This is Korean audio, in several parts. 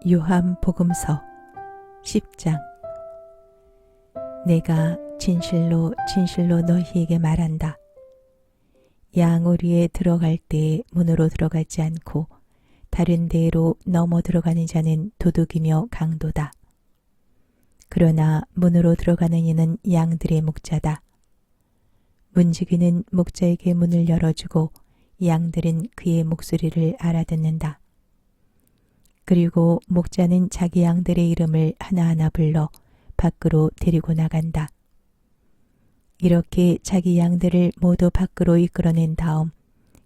요한복음서 10장. 내가 진실로 진실로 너희에게 말한다. 양오리에 들어갈 때에 문으로 들어가지 않고 다른 데로 넘어 들어가는 자는 도둑이며 강도다. 그러나 문으로 들어가는 이는 양들의 목자다. 문지기는 목자에게 문을 열어주고 양들은 그의 목소리를 알아듣는다. 그리고 목자는 자기 양들의 이름을 하나하나 불러 밖으로 데리고 나간다. 이렇게 자기 양들을 모두 밖으로 이끌어낸 다음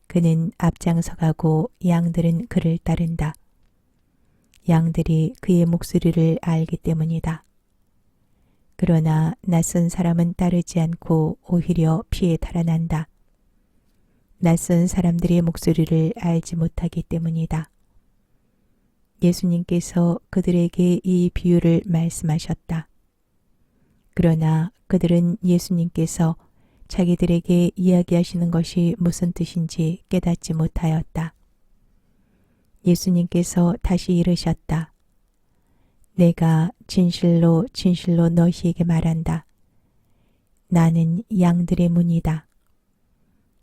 그는 앞장서가고 양들은 그를 따른다. 양들이 그의 목소리를 알기 때문이다. 그러나 낯선 사람은 따르지 않고 오히려 피해 달아난다. 낯선 사람들의 목소리를 알지 못하기 때문이다. 예수님께서 그들에게 이 비유를 말씀하셨다. 그러나 그들은 예수님께서 자기들에게 이야기하시는 것이 무슨 뜻인지 깨닫지 못하였다. 예수님께서 다시 이르셨다. 내가 진실로 진실로 너희에게 말한다. 나는 양들의 문이다.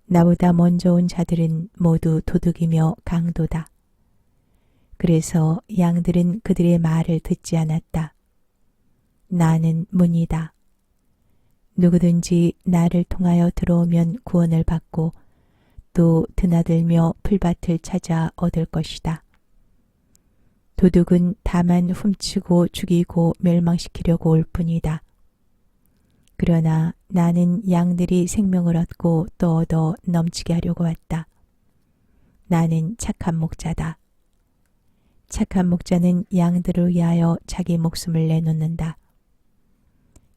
나보다 먼저 온 자들은 모두 도둑이며 강도다. 그래서 양들은 그들의 말을 듣지 않았다. 나는 문이다. 누구든지 나를 통하여 들어오면 구원을 받고 또 드나들며 풀밭을 찾아 얻을 것이다. 도둑은 다만 훔치고 죽이고 멸망시키려고 올 뿐이다. 그러나 나는 양들이 생명을 얻고 또 얻어 넘치게 하려고 왔다. 나는 착한 목자다. 착한 목자는 양들을 위하여 자기 목숨을 내놓는다.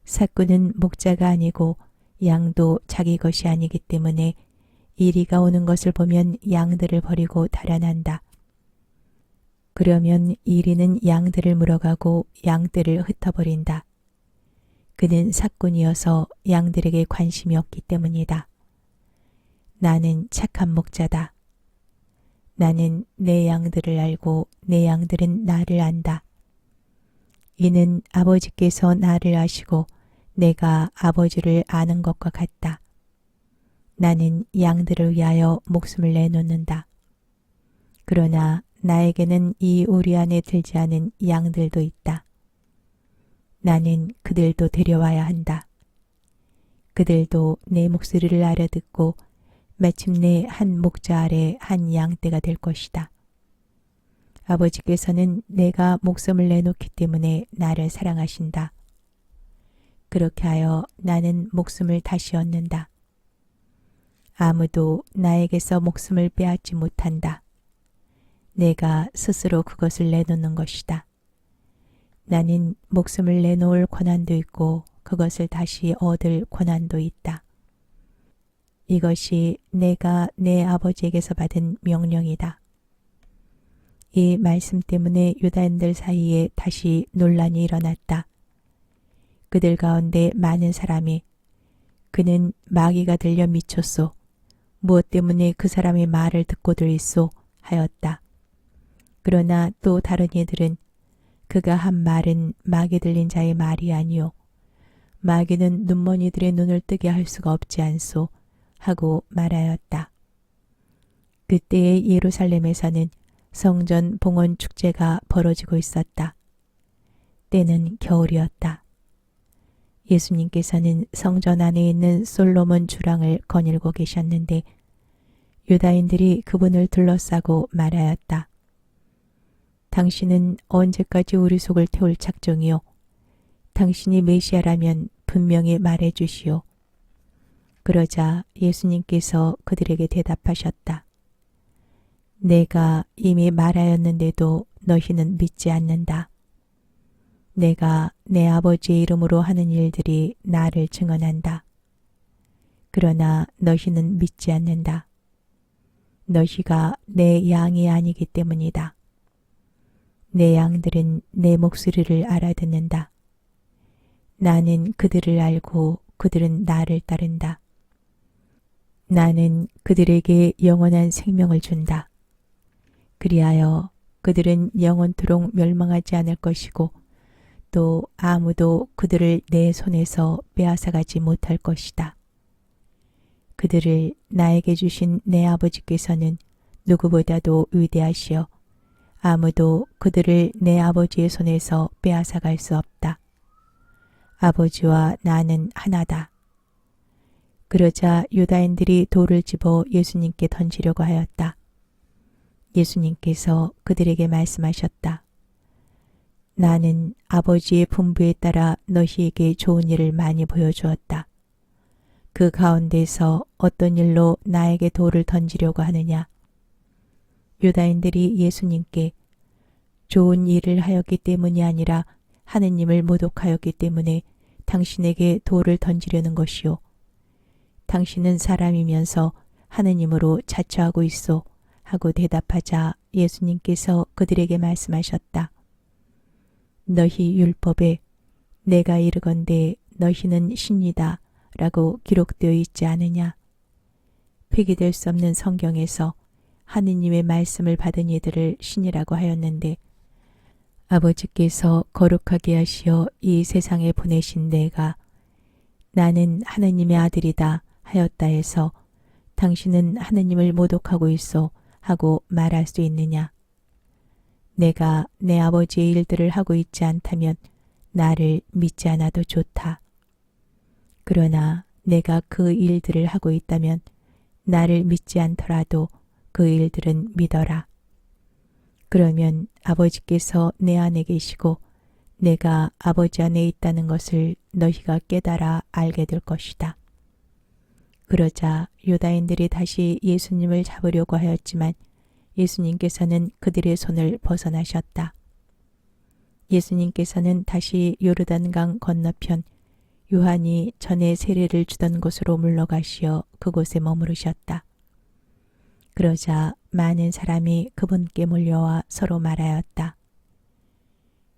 삭구는 목자가 아니고 양도 자기 것이 아니기 때문에 이리가 오는 것을 보면 양들을 버리고 달아난다. 그러면 이리는 양들을 물어가고 양떼를 흩어버린다. 그는 삭군이어서 양들에게 관심이 없기 때문이다. 나는 착한 목자다. 나는 내 양들을 알고 내 양들은 나를 안다. 이는 아버지께서 나를 아시고 내가 아버지를 아는 것과 같다. 나는 양들을 위하여 목숨을 내놓는다. 그러나 나에게는 이 우리 안에 들지 않은 양들도 있다. 나는 그들도 데려와야 한다. 그들도 내 목소리를 알아듣고 마침내 한 목자 아래 한 양떼가 될 것이다. 아버지께서는 내가 목숨을 내놓기 때문에 나를 사랑하신다. 그렇게 하여 나는 목숨을 다시 얻는다. 아무도 나에게서 목숨을 빼앗지 못한다. 내가 스스로 그것을 내놓는 것이다. 나는 목숨을 내놓을 권한도 있고 그것을 다시 얻을 권한도 있다. 이것이 내가 내 아버지에게서 받은 명령이다. 이 말씀 때문에 유다인들 사이에 다시 논란이 일어났다. 그들 가운데 많은 사람이 그는 마귀가 들려 미쳤소. 무엇 때문에 그 사람의 말을 듣고들 있소 하였다. 그러나 또 다른 이들은 그가 한 말은 마귀 들린 자의 말이 아니오. 마귀는 눈먼이들의 눈을 뜨게 할 수가 없지 않소 하고 말하였다. 그때의 예루살렘에서는 성전 봉헌 축제가 벌어지고 있었다. 때는 겨울이었다. 예수님께서는 성전 안에 있는 솔로몬 주랑을 거닐고 계셨는데 유다인들이 그분을 둘러싸고 말하였다. 당신은 언제까지 우리 속을 태울 작정이요? 당신이 메시아라면 분명히 말해 주시오. 그러자 예수님께서 그들에게 대답하셨다. 내가 이미 말하였는데도 너희는 믿지 않는다. 내가 내 아버지의 이름으로 하는 일들이 나를 증언한다. 그러나 너희는 믿지 않는다. 너희가 내 양이 아니기 때문이다. 내 양들은 내 목소리를 알아듣는다. 나는 그들을 알고 그들은 나를 따른다. 나는 그들에게 영원한 생명을 준다. 그리하여 그들은 영원토록 멸망하지 않을 것이고 또 아무도 그들을 내 손에서 빼앗아가지 못할 것이다. 그들을 나에게 주신 내 아버지께서는 누구보다도 위대하시어 아무도 그들을 내 아버지의 손에서 빼앗아갈 수 없다. 아버지와 나는 하나다. 그러자 유다인들이 돌을 집어 예수님께 던지려고 하였다. 예수님께서 그들에게 말씀하셨다. 나는 아버지의 분부에 따라 너희에게 좋은 일을 많이 보여주었다. 그 가운데서 어떤 일로 나에게 돌을 던지려고 하느냐? 유다인들이 예수님께 좋은 일을 하였기 때문이 아니라 하느님을 모독하였기 때문에 당신에게 돌을 던지려는 것이요. 당신은 사람이면서 하느님으로 자처하고 있소. 하고 대답하자 예수님께서 그들에게 말씀하셨다. 너희 율법에 내가 이르건대 너희는 신이다 라고 기록되어 있지 않으냐. 폐기될 수 없는 성경에서 하느님의 말씀을 받은 이들을 신이라고 하였는데 아버지께서 거룩하게 하시어 이 세상에 보내신 내가 나는 하느님의 아들이다 하였다 해서 당신은 하느님을 모독하고 있어 하고 말할 수 있느냐. 내가 내 아버지의 일들을 하고 있지 않다면 나를 믿지 않아도 좋다. 그러나 내가 그 일들을 하고 있다면 나를 믿지 않더라도 그 일들은 믿어라. 그러면 아버지께서 내 안에 계시고 내가 아버지 안에 있다는 것을 너희가 깨달아 알게 될 것이다. 그러자 유다인들이 다시 예수님을 잡으려고 하였지만 예수님께서는 그들의 손을 벗어나셨다. 예수님께서는 다시 요르단강 건너편 요한이 전에 세례를 주던 곳으로 물러가시어 그곳에 머무르셨다. 그러자 많은 사람이 그분께 몰려와 서로 말하였다.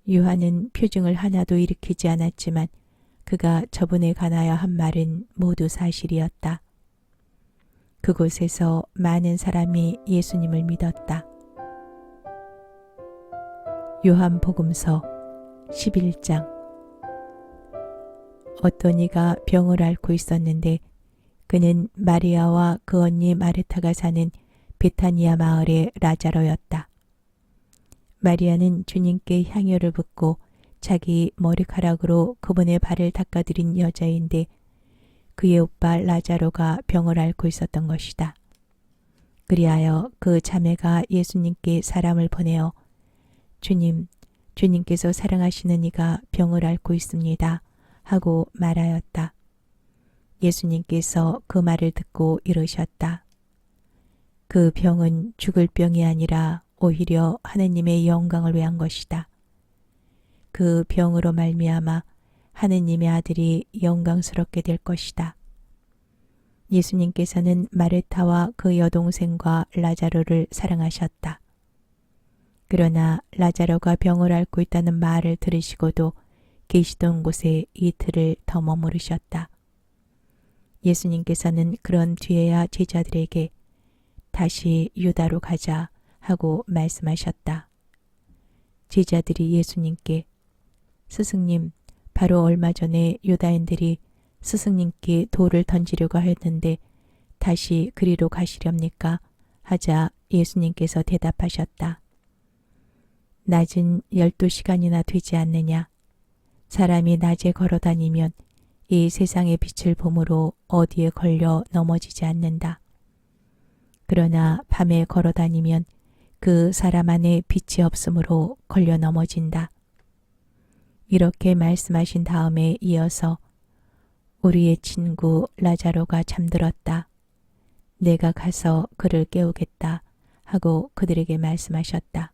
요한은 표징을 하나도 일으키지 않았지만 그가 저분에 관하여 한 말은 모두 사실이었다. 그곳에서 많은 사람이 예수님을 믿었다. 요한복음서 11장. 어떤 이가 병을 앓고 있었는데 그는 마리아와 그 언니 마르타가 사는 베타니아 마을의 라자로였다. 마리아는 주님께 향유를 붓고 자기 머리카락으로 그분의 발을 닦아드린 여자인데 그의 오빠 라자로가 병을 앓고 있었던 것이다. 그리하여 그 자매가 예수님께 사람을 보내어 주님, 주님께서 사랑하시는 이가 병을 앓고 있습니다. 하고 말하였다. 예수님께서 그 말을 듣고 이르셨다. 그 병은 죽을 병이 아니라 오히려 하느님의 영광을 위한 것이다. 그 병으로 말미암아 하느님의 아들이 영광스럽게 될 것이다. 예수님께서는 마르타와 그 여동생과 라자로를 사랑하셨다. 그러나 라자로가 병을 앓고 있다는 말을 들으시고도 계시던 곳에 이틀을 더 머무르셨다. 예수님께서는 그런 뒤에야 제자들에게 다시 유다로 가자 하고 말씀하셨다. 제자들이 예수님께 스승님, 바로 얼마 전에 유다인들이 스승님께 돌을 던지려고 하였는데 다시 그리로 가시렵니까? 하자 예수님께서 대답하셨다. 낮은 12시간이나 되지 않느냐? 사람이 낮에 걸어다니면 이 세상의 빛을 봄으로 어디에 걸려 넘어지지 않는다. 그러나 밤에 걸어다니면 그 사람 안에 빛이 없으므로 걸려 넘어진다. 이렇게 말씀하신 다음에 이어서 우리의 친구 라자로가 잠들었다. 내가 가서 그를 깨우겠다 하고 그들에게 말씀하셨다.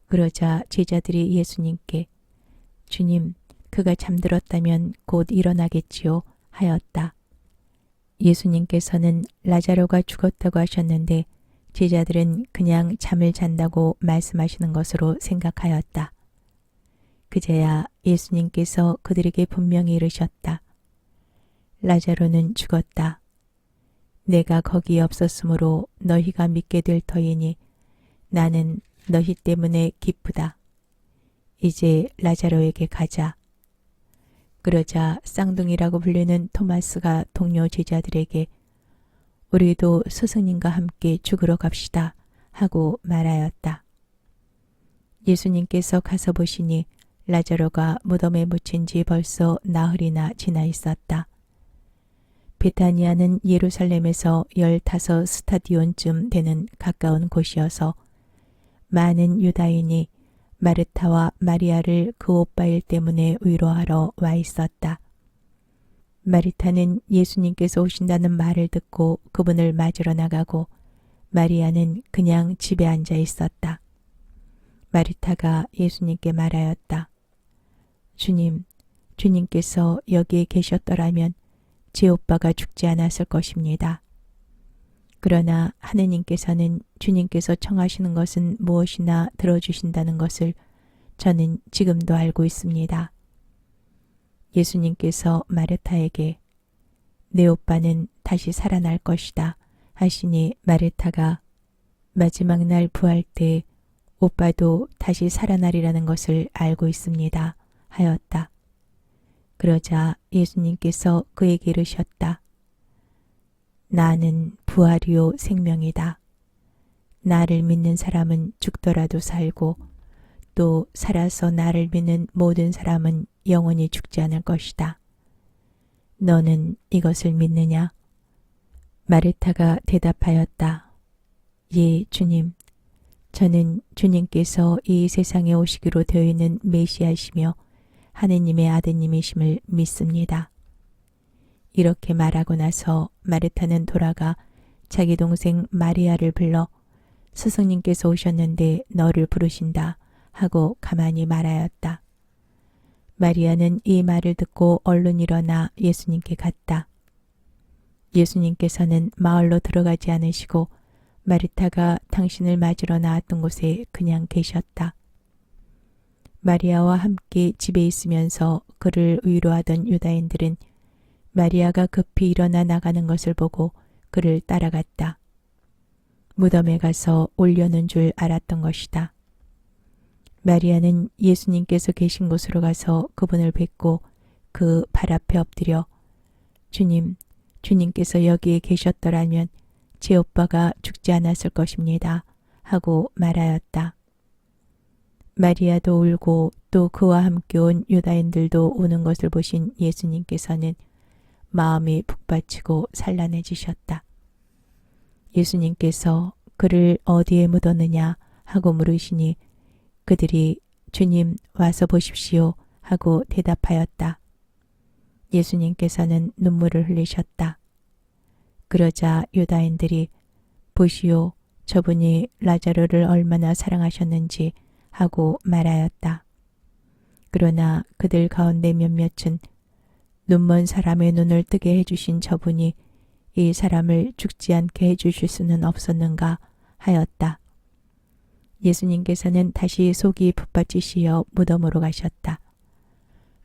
그러자 제자들이 예수님께 주님, 그가 잠들었다면 곧 일어나겠지요 하였다. 예수님께서는 라자로가 죽었다고 하셨는데 제자들은 그냥 잠을 잔다고 말씀하시는 것으로 생각하였다. 그제야 예수님께서 그들에게 분명히 이르셨다. 라자로는 죽었다. 내가 거기에 없었으므로 너희가 믿게 될 터이니 나는 너희 때문에 기쁘다. 이제 라자로에게 가자. 그러자 쌍둥이라고 불리는 토마스가 동료 제자들에게 우리도 스승님과 함께 죽으러 갑시다 하고 말하였다. 예수님께서 가서 보시니 라자로가 무덤에 묻힌 지 벌써 나흘이나 지나 있었다. 베타니아는 예루살렘에서 15 스타디온쯤 되는 가까운 곳이어서 많은 유다인이 마르타와 마리아를 그 오빠 일 때문에 위로하러 와 있었다. 마르타는 예수님께서 오신다는 말을 듣고 그분을 맞으러 나가고 마리아는 그냥 집에 앉아 있었다. 마르타가 예수님께 말하였다. 주님, 주님께서 여기에 계셨더라면 제 오빠가 죽지 않았을 것입니다. 그러나 하느님께서는 주님께서 청하시는 것은 무엇이나 들어주신다는 것을 저는 지금도 알고 있습니다. 예수님께서 마르타에게 내 오빠는 다시 살아날 것이다 하시니 마르타가 마지막 날 부활 때 오빠도 다시 살아나리라는 것을 알고 있습니다 하였다. 그러자 예수님께서 그에게 이르셨다. 나는 부활이요 생명이다. 나를 믿는 사람은 죽더라도 살고 또 살아서 나를 믿는 모든 사람은 영원히 죽지 않을 것이다. 너는 이것을 믿느냐? 마르타가 대답하였다. 예, 주님. 저는 주님께서 이 세상에 오시기로 되어 있는 메시아시며 하느님의 아드님이심을 믿습니다. 이렇게 말하고 나서 마르타는 돌아가 자기 동생 마리아를 불러 스승님께서 오셨는데 너를 부르신다 하고 가만히 말하였다. 마리아는 이 말을 듣고 얼른 일어나 예수님께 갔다. 예수님께서는 마을로 들어가지 않으시고 마르타가 당신을 맞으러 나왔던 곳에 그냥 계셨다. 마리아와 함께 집에 있으면서 그를 위로하던 유다인들은 마리아가 급히 일어나 나가는 것을 보고 그를 따라갔다. 무덤에 가서 올려놓은 줄 알았던 것이다. 마리아는 예수님께서 계신 곳으로 가서 그분을 뵙고 그 발 앞에 엎드려 주님, 주님께서 여기에 계셨더라면 제 오빠가 죽지 않았을 것입니다 하고 말하였다. 마리아도 울고 또 그와 함께 온 유다인들도 우는 것을 보신 예수님께서는 마음이 북받치고 산란해지셨다. 예수님께서 그를 어디에 묻었느냐 하고 물으시니 그들이 주님 와서 보십시오 하고 대답하였다. 예수님께서는 눈물을 흘리셨다. 그러자 유다인들이 보시오 저분이 라자로를 얼마나 사랑하셨는지 하고 말하였다. 그러나 그들 가운데 몇몇은 눈먼 사람의 눈을 뜨게 해주신 저분이 이 사람을 죽지 않게 해주실 수는 없었는가 하였다. 예수님께서는 다시 속이 북받치시어 무덤으로 가셨다.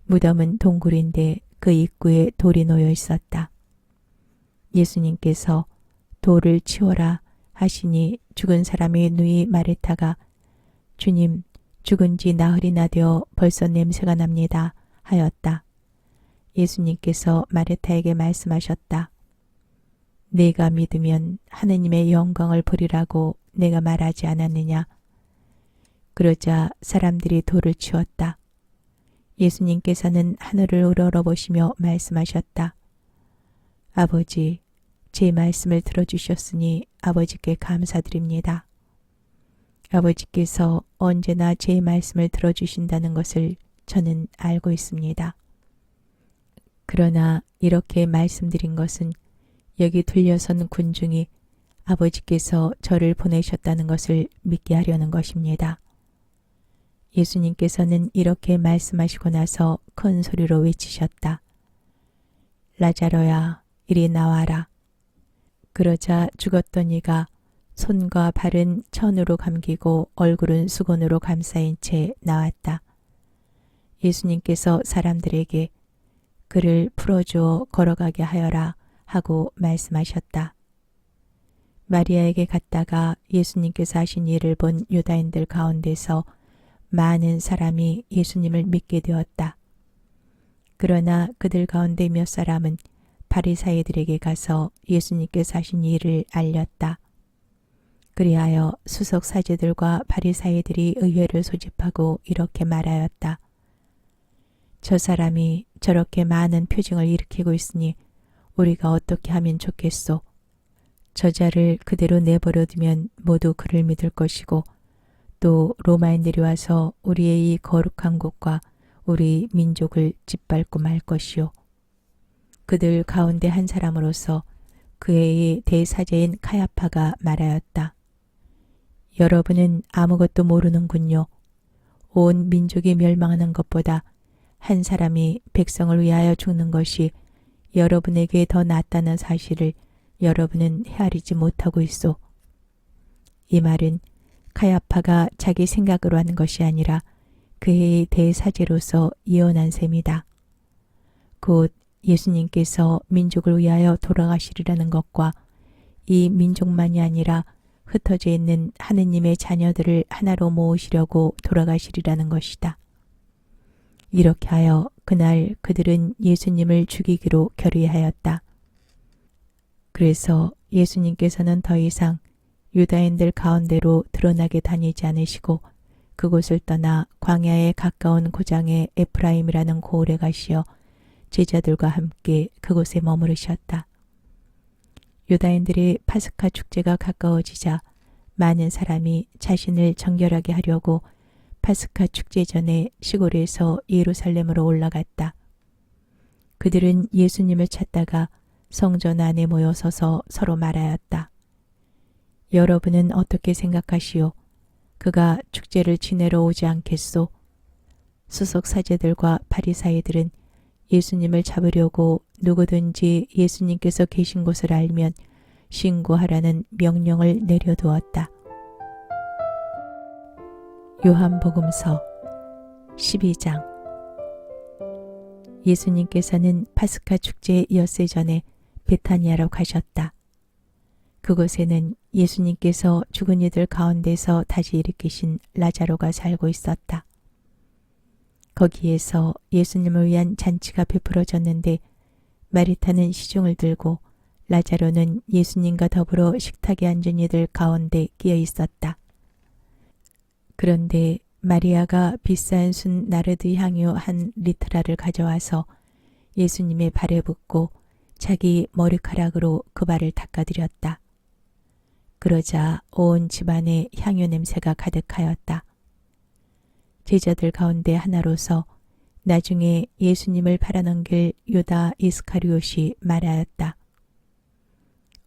무덤은 동굴인데 그 입구에 돌이 놓여 있었다. 예수님께서 돌을 치워라 하시니 죽은 사람의 누이 마르타가 주님 죽은 지 나흘이나 되어 벌써 냄새가 납니다 하였다. 예수님께서 마르타에게 말씀하셨다. 네가 믿으면 하느님의 영광을 보리라고 내가 말하지 않았느냐. 그러자 사람들이 돌을 치웠다. 예수님께서는 하늘을 우러러보시며 말씀하셨다. 아버지, 제 말씀을 들어주셨으니 아버지께 감사드립니다. 아버지께서 언제나 제 말씀을 들어주신다는 것을 저는 알고 있습니다. 그러나 이렇게 말씀드린 것은 여기 둘러선 군중이 아버지께서 저를 보내셨다는 것을 믿게 하려는 것입니다. 예수님께서는 이렇게 말씀하시고 나서 큰 소리로 외치셨다. 라자로야, 이리 나와라. 그러자 죽었던 이가 손과 발은 천으로 감기고 얼굴은 수건으로 감싸인 채 나왔다. 예수님께서 사람들에게 그를 풀어주어 걸어가게 하여라 하고 말씀하셨다. 마리아에게 갔다가 예수님께서 하신 일을 본 유다인들 가운데서 많은 사람이 예수님을 믿게 되었다. 그러나 그들 가운데 몇 사람은 바리사이들에게 가서 예수님께서 하신 일을 알렸다. 그리하여 수석 사제들과 바리사이들이 의회를 소집하고 이렇게 말하였다. 저 사람이 저렇게 많은 표징을 일으키고 있으니 우리가 어떻게 하면 좋겠소? 저자를 그대로 내버려 두면 모두 그를 믿을 것이고 또 로마인들이 와서 우리의 이 거룩한 곳과 우리 민족을 짓밟고 말 것이요. 그들 가운데 한 사람으로서 그의 대사제인 카야파가 말하였다. 여러분은 아무것도 모르는군요. 온 민족이 멸망하는 것보다 한 사람이 백성을 위하여 죽는 것이 여러분에게 더 낫다는 사실을 여러분은 헤아리지 못하고 있소. 이 말은 카야파가 자기 생각으로 하는 것이 아니라 그의 대사제로서 예언한 셈이다. 곧 예수님께서 민족을 위하여 돌아가시리라는 것과 이 민족만이 아니라 흩어져 있는 하느님의 자녀들을 하나로 모으시려고 돌아가시리라는 것이다. 이렇게 하여 그날 그들은 예수님을 죽이기로 결의하였다. 그래서 예수님께서는 더 이상 유다인들 가운데로 드러나게 다니지 않으시고 그곳을 떠나 광야에 가까운 고장의 에프라임이라는 고을에 가시어 제자들과 함께 그곳에 머무르셨다. 유다인들의 파스카 축제가 가까워지자 많은 사람이 자신을 정결하게 하려고 파스카 축제 전에 시골에서 예루살렘으로 올라갔다. 그들은 예수님을 찾다가 성전 안에 모여 서서 서로 말하였다. 여러분은 어떻게 생각하시오? 그가 축제를 지내러 오지 않겠소? 수석 사제들과 바리사이들은 예수님을 잡으려고 누구든지 예수님께서 계신 곳을 알면 신고하라는 명령을 내려두었다. 요한복음서 12장. 예수님께서는 파스카 축제 엿새 전에 베타니아로 가셨다. 그곳에는 예수님께서 죽은 이들 가운데서 다시 일으키신 라자로가 살고 있었다. 거기에서 예수님을 위한 잔치가 베풀어졌는데 마리타는 시중을 들고 라자로는 예수님과 더불어 식탁에 앉은 이들 가운데 끼어 있었다. 그런데 마리아가 비싼 순 나르드 향유 한 리트라를 가져와서 예수님의 발에 붓고 자기 머리카락으로 그 발을 닦아드렸다. 그러자 온 집안에 향유 냄새가 가득하였다. 제자들 가운데 하나로서 나중에 예수님을 팔아넘길 유다 이스카리옷이 말하였다.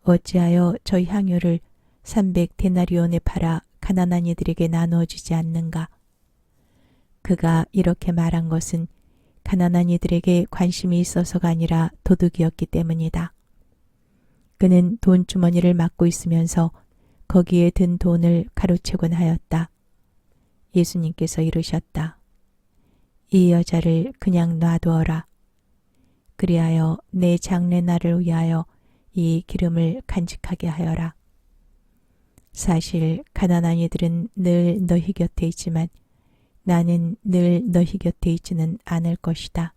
어찌하여 저 향유를 300데나리온에 팔아 가난한 이들에게 나누어 주지 않는가? 그가 이렇게 말한 것은 가난한 이들에게 관심이 있어서가 아니라 도둑이었기 때문이다. 그는 돈주머니를 막고 있으면서 거기에 든 돈을 가로채곤 하였다. 예수님께서 이르셨다. 이 여자를 그냥 놔두어라. 그리하여 내 장례날을 위하여 이 기름을 간직하게 하여라. 사실 가난한 이들은 늘 너희 곁에 있지만 나는 늘 너희 곁에 있지는 않을 것이다.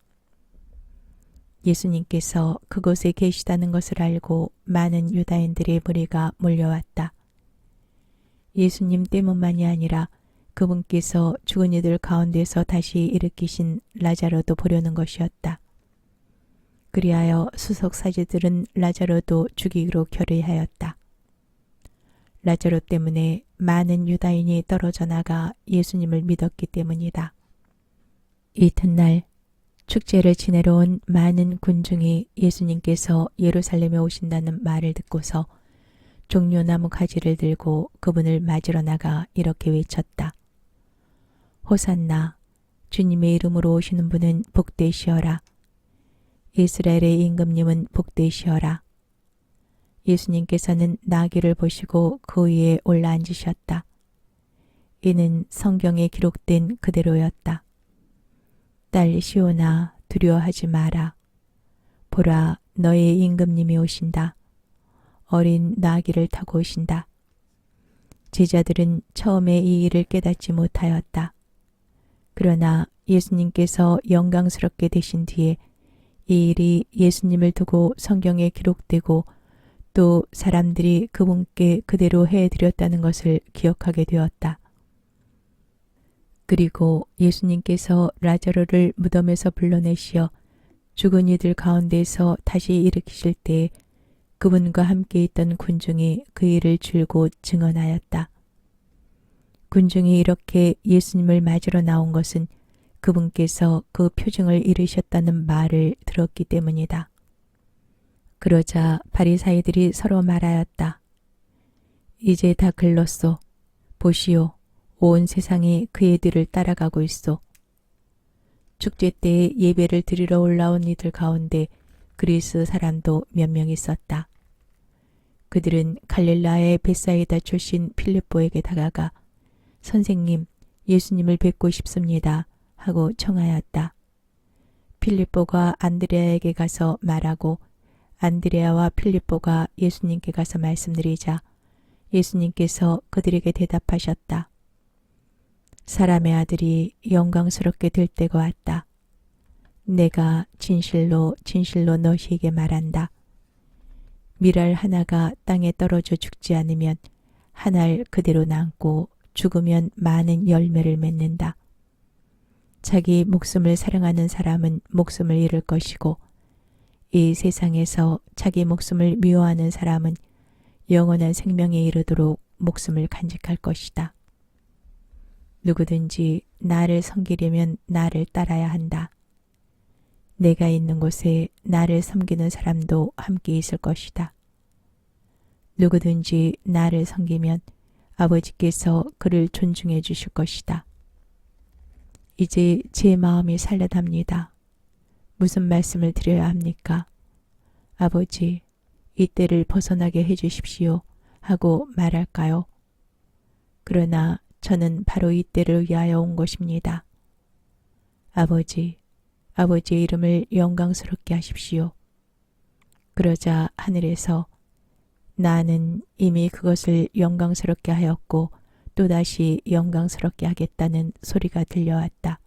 예수님께서 그곳에 계시다는 것을 알고 많은 유다인들의 무리가 몰려왔다. 예수님 때문만이 아니라 그분께서 죽은 이들 가운데서 다시 일으키신 라자로도 보려는 것이었다. 그리하여 수석 사제들은 라자로도 죽이기로 결의하였다. 라자로 때문에 많은 유다인이 떨어져 나가 예수님을 믿었기 때문이다. 이튿날 축제를 지내러 온 많은 군중이 예수님께서 예루살렘에 오신다는 말을 듣고서 종려나무 가지를 들고 그분을 맞으러 나가 이렇게 외쳤다. 호산나, 주님의 이름으로 오시는 분은 복되시어라. 이스라엘의 임금님은 복되시어라. 예수님께서는 나귀를 보시고 그 위에 올라앉으셨다. 이는 성경에 기록된 그대로였다. 딸 시온아, 두려워하지 마라. 보라, 너의 임금님이 오신다. 어린 나귀를 타고 오신다. 제자들은 처음에 이 일을 깨닫지 못하였다. 그러나 예수님께서 영광스럽게 되신 뒤에 이 일이 예수님을 두고 성경에 기록되고 또 사람들이 그분께 그대로 해드렸다는 것을 기억하게 되었다. 그리고 예수님께서 라자로를 무덤에서 불러내시어 죽은 이들 가운데서 다시 일으키실 때에 그분과 함께 있던 군중이 그 일을 줄곧 증언하였다. 군중이 이렇게 예수님을 맞으러 나온 것은 그분께서 그 표징을 이루셨다는 말을 들었기 때문이다. 그러자 바리사이들이 서로 말하였다. 이제 다 글렀소. 보시오. 온 세상이 그의 뒤를 따라가고 있소. 축제 때에 예배를 드리러 올라온 이들 가운데 그리스 사람도 몇 명 있었다. 그들은 갈릴라의 벳사이다 출신 필립보에게 다가가 선생님, 예수님을 뵙고 싶습니다 하고 청하였다. 필립보가 안드레아에게 가서 말하고 안드레아와 필립보가 예수님께 가서 말씀드리자 예수님께서 그들에게 대답하셨다. 사람의 아들이 영광스럽게 될 때가 왔다. 내가 진실로 진실로 너희에게 말한다. 밀알 하나가 땅에 떨어져 죽지 않으면 한 알 그대로 남고 죽으면 많은 열매를 맺는다. 자기 목숨을 사랑하는 사람은 목숨을 잃을 것이고 이 세상에서 자기 목숨을 미워하는 사람은 영원한 생명에 이르도록 목숨을 간직할 것이다. 누구든지 나를 섬기려면 나를 따라야 한다. 내가 있는 곳에 나를 섬기는 사람도 함께 있을 것이다. 누구든지 나를 섬기면 아버지께서 그를 존중해 주실 것이다. 이제 제 마음이 살려답니다. 무슨 말씀을 드려야 합니까? 아버지, 이 때를 벗어나게 해 주십시오 하고 말할까요? 그러나 저는 바로 이 때를 위하여 온 것입니다. 아버지, 아버지의 이름을 영광스럽게 하십시오. 그러자 하늘에서 나는 이미 그것을 영광스럽게 하였고 또다시 영광스럽게 하겠다는 소리가 들려왔다.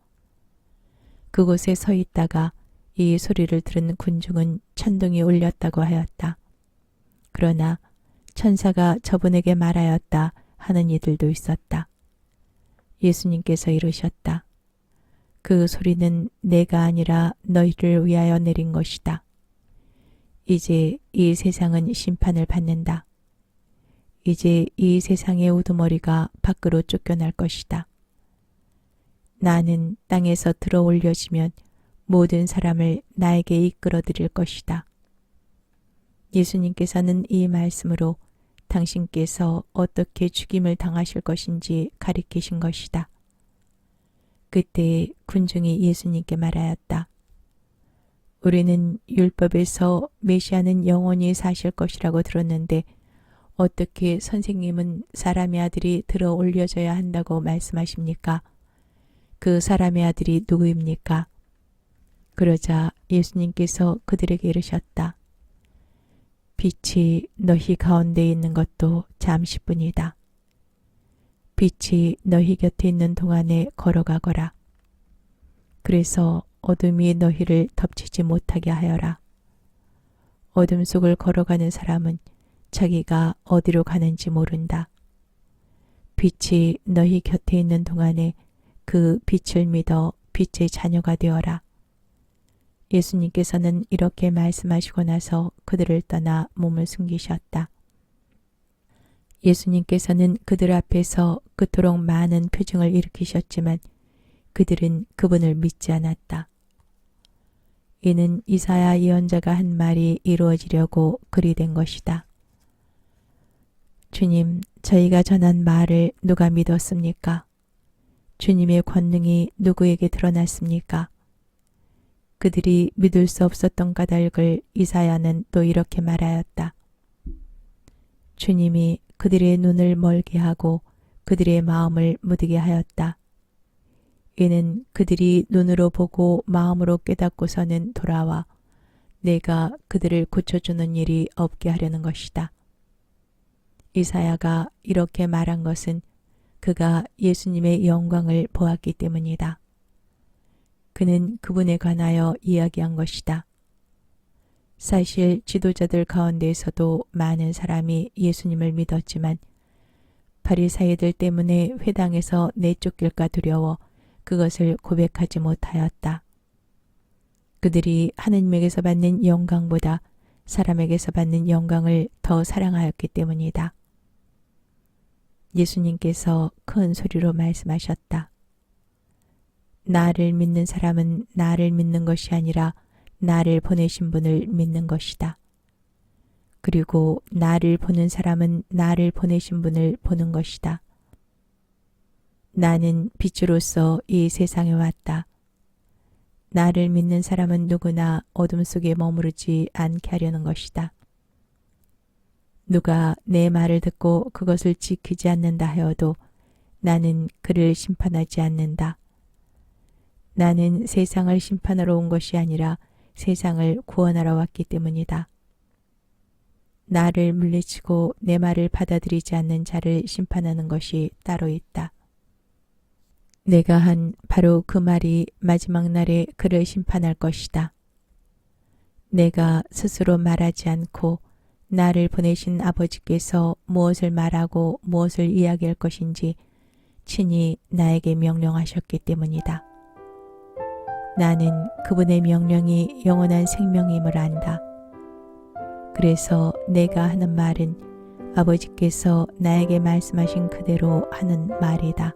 그곳에 서 있다가 이 소리를 들은 군중은 천둥이 울렸다고 하였다. 그러나 천사가 저분에게 말하였다 하는 이들도 있었다. 예수님께서 이르셨다. 그 소리는 내가 아니라 너희를 위하여 내린 것이다. 이제 이 세상은 심판을 받는다. 이제 이 세상의 우두머리가 밖으로 쫓겨날 것이다. 나는 땅에서 들어 올려지면 모든 사람을 나에게 이끌어 드릴 것이다. 예수님께서는 이 말씀으로 당신께서 어떻게 죽임을 당하실 것인지 가리키신 것이다. 그때 군중이 예수님께 말하였다. 우리는 율법에서 메시아는 영원히 사실 것이라고 들었는데 어떻게 선생님은 사람의 아들이 들어 올려져야 한다고 말씀하십니까? 그 사람의 아들이 누구입니까? 그러자 예수님께서 그들에게 이르셨다. 빛이 너희 가운데 있는 것도 잠시뿐이다. 빛이 너희 곁에 있는 동안에 걸어가거라. 그래서 어둠이 너희를 덮치지 못하게 하여라. 어둠 속을 걸어가는 사람은 자기가 어디로 가는지 모른다. 빛이 너희 곁에 있는 동안에 그 빛을 믿어 빛의 자녀가 되어라. 예수님께서는 이렇게 말씀하시고 나서 그들을 떠나 몸을 숨기셨다. 예수님께서는 그들 앞에서 그토록 많은 표징을 일으키셨지만 그들은 그분을 믿지 않았다. 이는 이사야 예언자가 한 말이 이루어지려고 그리 된 것이다. 주님, 저희가 전한 말을 누가 믿었습니까? 주님의 권능이 누구에게 드러났습니까? 그들이 믿을 수 없었던 까닭을 이사야는 또 이렇게 말하였다. 주님이 그들의 눈을 멀게 하고 그들의 마음을 무디게 하였다. 이는 그들이 눈으로 보고 마음으로 깨닫고서는 돌아와 내가 그들을 고쳐주는 일이 없게 하려는 것이다. 이사야가 이렇게 말한 것은 그가 예수님의 영광을 보았기 때문이다. 그는 그분에 관하여 이야기한 것이다. 사실 지도자들 가운데에서도 많은 사람이 예수님을 믿었지만 바리사이들 때문에 회당에서 내쫓길까 두려워 그것을 고백하지 못하였다. 그들이 하느님에게서 받는 영광보다 사람에게서 받는 영광을 더 사랑하였기 때문이다. 예수님께서 큰 소리로 말씀하셨다. 나를 믿는 사람은 나를 믿는 것이 아니라 나를 보내신 분을 믿는 것이다. 그리고 나를 보는 사람은 나를 보내신 분을 보는 것이다. 나는 빛으로서 이 세상에 왔다. 나를 믿는 사람은 누구나 어둠 속에 머무르지 않게 하려는 것이다. 누가 내 말을 듣고 그것을 지키지 않는다 하여도 나는 그를 심판하지 않는다. 나는 세상을 심판하러 온 것이 아니라 세상을 구원하러 왔기 때문이다. 나를 물리치고 내 말을 받아들이지 않는 자를 심판하는 것이 따로 있다. 내가 한 바로 그 말이 마지막 날에 그를 심판할 것이다. 내가 스스로 말하지 않고 나를 보내신 아버지께서 무엇을 말하고 무엇을 이야기할 것인지 친히 나에게 명령하셨기 때문이다. 나는 그분의 명령이 영원한 생명임을 안다. 그래서 내가 하는 말은 아버지께서 나에게 말씀하신 그대로 하는 말이다.